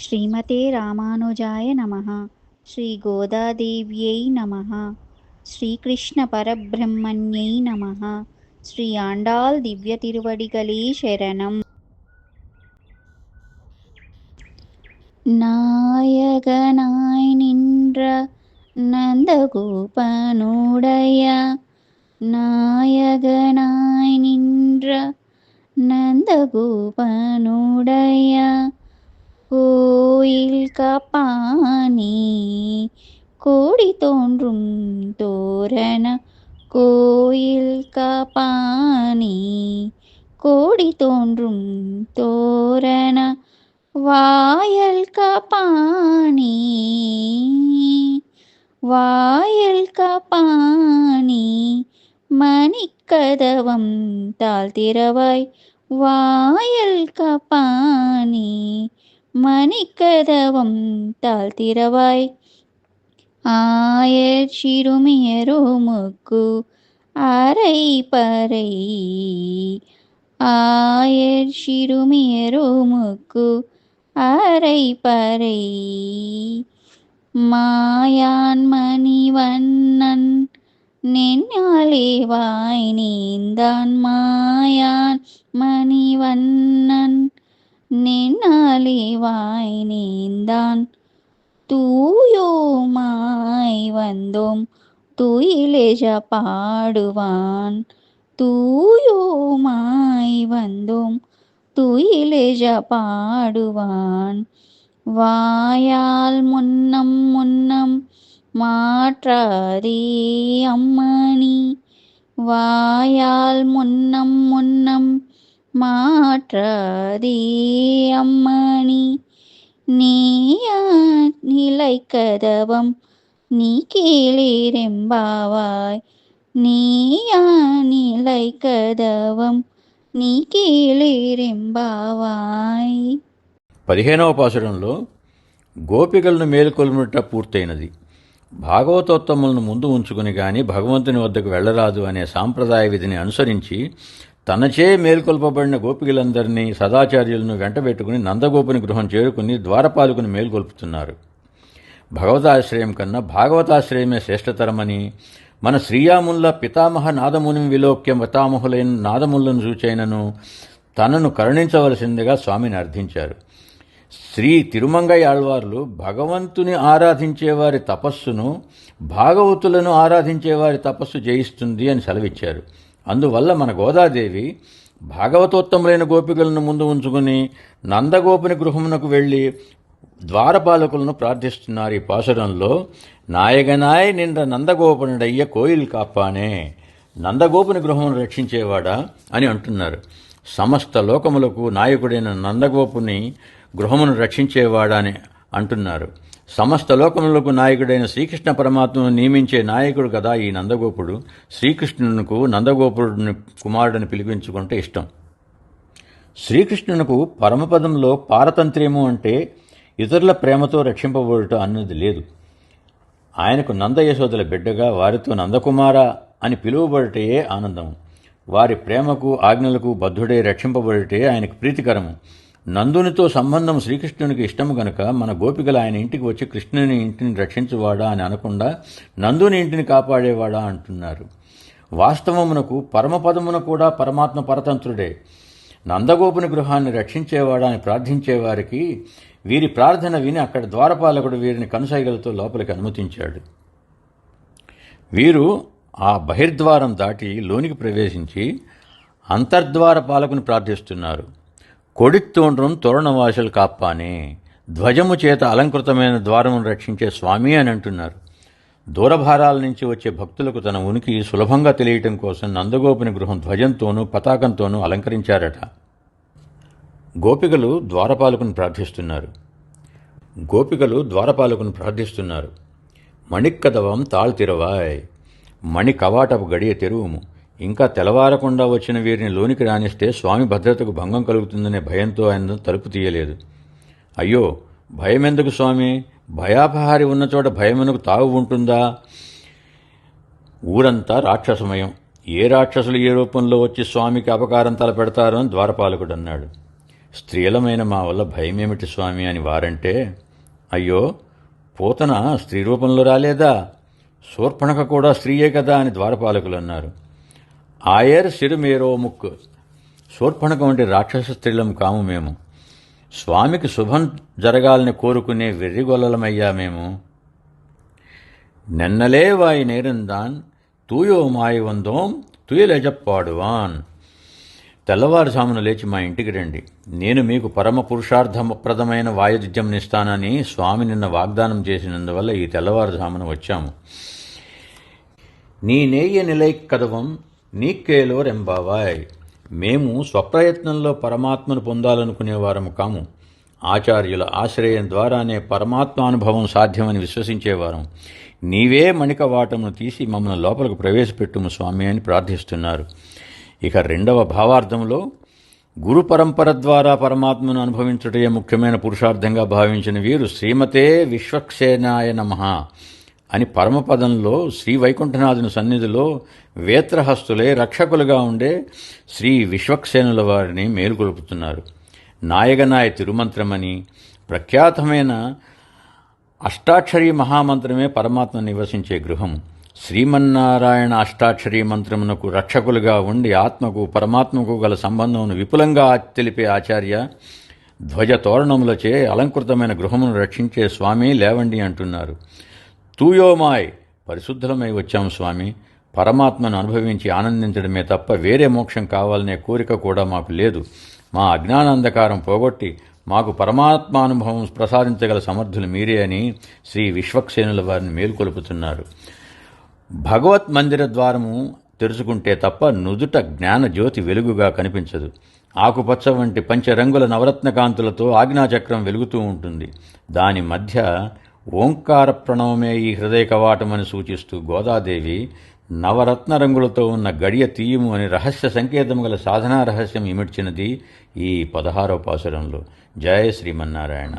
శ్రీమతే రామానుజాయ నమః. శ్రీ గోదాదేవ్యై నమః. శ్రీకృష్ణ పరబ్రహ్మణ్యై నమః. శ్రీ ఆండాళ్ దివ్య తిరువడిகளே శరణం. நாயகனாய் நின்ற நந்தகோபனுடைய நாயகனாய் நின்ற நந்தகோபனுடைய கோயில் காப்பானே கோடி தோன்றும் தோரண கோயில் காப்பானே கோடி தோன்றும் தோரண வாயல் காப்பானே வாயல் காப்பானே மணிக்கதவம் தாழ்த்திரவாய் வாயல் காப்பானே மணிக்கதவம் தாழ்த்திரவாய் ஆயர் சிறுமியருமுக்கு அரை பறை ஆயர் சிறுமியருமுக்கு அரை பறை மாயான் மணிவண்ணன் நெஞ்சாலே வாய் நீந்தான் மாயான் மணிவண்ணன் நெஞ்சாலே வாய் நீந்தான் தூயோமாய் வந்தோம் துயிலேஜ பாடுவான் தூயோமாய் வந்தோம் துயிலேஜ பாடுவான் வாயால் முன்னம் முன்னம் மாற்றாதே அம்மணி வாயால் முன்னம் முன்னம் மாற்றாதே அம்மணி நீயா நிலைக்கதவம் நீ கீழிரெம்பாவாய் నీయా నిలైకదవం నీకీలిరింబావాయ్. 15వ పాసురంలో గోపికలను మేలుకొల్ముట పూర్తయినది. భాగవతోత్తములను ముందు ఉంచుకుని గాని భగవంతుని వద్దకు వెళ్లరాదు అనే సాంప్రదాయ విధిని అనుసరించి తనచే మేల్కొల్పబడిన గోపికలందరినీ సదాచార్యులను వెంటబెట్టుకుని నందగోపుని గృహం చేరుకుని ద్వారపాలకుని మేల్కొల్పుతున్నారు. భగవతాశ్రయం కన్నా భాగవతాశ్రయమే శ్రేష్టతరమని మన శ్రీయాముల్ల పితామహ నాదముని విలోక్య పితామహులైన నాదములను చూచైనను తనను కరుణించవలసిందిగా స్వామిని అర్థించారు. శ్రీ తిరుమంగయ్య ఆళ్వార్లు భగవంతుని ఆరాధించేవారి తపస్సును భాగవతులను ఆరాధించేవారి తపస్సు జయిస్తుంది అని సెలవిచ్చారు. అందువల్ల మన గోదాదేవి భాగవతోత్తములైన గోపికలను ముందు ఉంచుకుని నందగోపుని గృహమునకు వెళ్లి ద్వారపాలకులను ప్రార్థిస్తున్నారు. ఈ పాసురంలో నాయగనాయ్ నిండ నందగోపునుడయ్య కోయిల్ కాపానే, నందగోపుని గృహమును రక్షించేవాడా అని అంటున్నారు. సమస్త లోకములకు నాయకుడైన నందగోపుని గృహమును రక్షించేవాడా అని అంటున్నారు. సమస్త లోకములకు నాయకుడైన శ్రీకృష్ణ పరమాత్మను నియమించే నాయకుడు కదా ఈ నందగోపుడు. శ్రీకృష్ణునకు నందగోపుడుని కుమారుడిని పిలిపించుకుంటే ఇష్టం. శ్రీకృష్ణునకు పరమపదంలో పారతంత్ర్యము అంటే ఇతరుల ప్రేమతో రక్షింపబడుట అన్నది లేదు. ఆయనకు నందయశోదల బిడ్డగా వారితో నందకుమార అని పిలువబడుటయే ఆనందం. వారి ప్రేమకు ఆజ్ఞలకు బద్ధుడై రక్షింపబడుటే ఆయనకు ప్రీతికరము. నందునితో సంబంధం శ్రీకృష్ణునికి ఇష్టము గనుక మన గోపికలు ఆయన ఇంటికి వచ్చి కృష్ణుని ఇంటిని రక్షించువాడా అని అనకుండా నందుని ఇంటిని కాపాడేవాడా అంటున్నారు. వాస్తవమునకు పరమపదమున కూడా పరమాత్మ పరతంత్రుడే. నందగోపుని గృహాన్ని రక్షించేవాడా అని ప్రార్థించేవారికి వీరి ప్రార్థన విని అక్కడి ద్వారపాలకుడు వీరిని కనుసైగలతో లోపలికి అనుమతించాడు. వీరు ఆ బహిర్ద్వారం దాటి లోనికి ప్రవేశించి అంతర్ద్వార పాలకుని ప్రార్థిస్తున్నారు. కొడిత్తోండ్రం తోరణవాసలు కాప్పానే, ధ్వజము చేత అలంకృతమైన ద్వారమును రక్షించే స్వామి అని అంటున్నారు. దూరభారాల నుంచి వచ్చే భక్తులకు తన ఉనికి సులభంగా తెలియటం కోసం నందగోపుని గృహం ధ్వజంతోనూ పతాకంతోనూ అలంకరించారట. గోపికలు ద్వారపాలకుని ప్రార్థిస్తున్నారు. మణిక్కదవం తాళ్తిరవాయ్, మణి కవాటపు గడియ తెరువుము. ఇంకా తెల్లవారకుండా వచ్చిన వీరిని లోనికి రానిస్తే స్వామి భద్రతకు భంగం కలుగుతుందనే భయంతో ఆయన తలుపు తీయలేదు. అయ్యో, భయమెందుకు స్వామి? భయాపహారి ఉన్న చోట భయమునకు తావు ఉంటుందా? ఊరంతా రాక్షసమయం. ఏ రాక్షసులు ఏ రూపంలో వచ్చి స్వామికి అపకారం తలపెడతారో అని ద్వారపాలకుడు అన్నాడు. స్త్రీలమైన మా వల్ల భయమేమిటి స్వామి అని వారంటే, అయ్యో, పూతన స్త్రీ రూపంలో రాలేదా? శూర్పణఖ కూడా స్త్రీయే కదా అని ద్వారపాలకులు అన్నారు. ఆయర్ సిరుమేరో ముక్కు, శూర్పణఖ వంటి రాక్షస స్త్రీలం కాము మేము. స్వామికి శుభం జరగాలని కోరుకునే వెర్రిగొల్లలమయ్యా మేము. నెన్నలే వాయి నేరందాన్ తూయో మాయి వందోం తుయలెజప్పాడువాన్. తెల్లవారుజామున లేచి మా ఇంటికి రండి, నేను మీకు పరమ పురుషార్థప్రదమైన వాయుద్యంనిస్తానని స్వామి నిన్న వాగ్దానం చేసినందువల్ల ఈ తెల్లవారుజామున వచ్చాము. నీ నేయ్య నిలైక్కదవం నీక్కేలో రెంబావాయ్. మేము స్వప్రయత్నంలో పరమాత్మను పొందాలనుకునేవారము కాము. ఆచార్యుల ఆశ్రయం ద్వారానే పరమాత్మానుభవం సాధ్యమని విశ్వసించేవారం. నీవే మణికవాటమును తీసి మమ్మల్ని లోపలికి ప్రవేశపెట్టుము స్వామి అని ప్రార్థిస్తున్నారు. ఇక రెండవ భావార్థంలో గురు పరంపర ద్వారా పరమాత్మను అనుభవించుటే ముఖ్యమైన పురుషార్థంగా భావించిన వీరు శ్రీమతే విశ్వక్సేనాయ నమః అని పరమపదంలో శ్రీ వైకుంఠనాథుని సన్నిధిలో వేత్రహస్తులే రక్షకులుగా ఉండే శ్రీ విశ్వక్సేనుల వారిని మేలుకొలుపుతున్నారు. నాయగనాయ తిరుమంత్రమని ప్రఖ్యాతమైన అష్టాక్షరీ మహామంత్రమే పరమాత్మ నివసించే గృహం. శ్రీమన్నారాయణ అష్టాక్షరీ మంత్రమునకు రక్షకులుగా ఉండి ఆత్మకు పరమాత్మకు గల సంబంధమును విపులంగా తెలిపే ఆచార్య ధ్వజ తోరణములచే అలంకృతమైన గృహమును రక్షించే స్వామి లేవండి అంటున్నారు. తూయోమాయ్, పరిశుద్ధులమై వచ్చాం స్వామి. పరమాత్మను అనుభవించి ఆనందించడమే తప్ప వేరే మోక్షం కావాలనే కోరిక కూడా మాకు లేదు. మా అజ్ఞానాంధకారం పోగొట్టి మాకు పరమాత్మానుభవం ప్రసాదించగల సమర్థులు మీరే అని శ్రీ విశ్వక్సేనుల వారిని మేల్కొలుపుతున్నారు. భగవత్ మందిర ద్వారము తెరుచుకుంటే తప్ప నుదుట జ్ఞాన జ్యోతి వెలుగుగా కనిపించదు. ఆకుపచ్చ వంటి పంచరంగుల నవరత్న కాంతులతో ఆజ్ఞాచక్రం వెలుగుతూ ఉంటుంది. దాని మధ్య ఓంకార ప్రణవమే ఈ హృదయ కవాటమని సూచిస్తూ గోదాదేవి నవరత్న రంగులతో ఉన్న గడియ తీయము అని రహస్య సంకేతం గల సాధనా రహస్యం ఇమిడ్చినది ఈ 16వ పాసురంలో. జయ శ్రీమన్నారాయణ.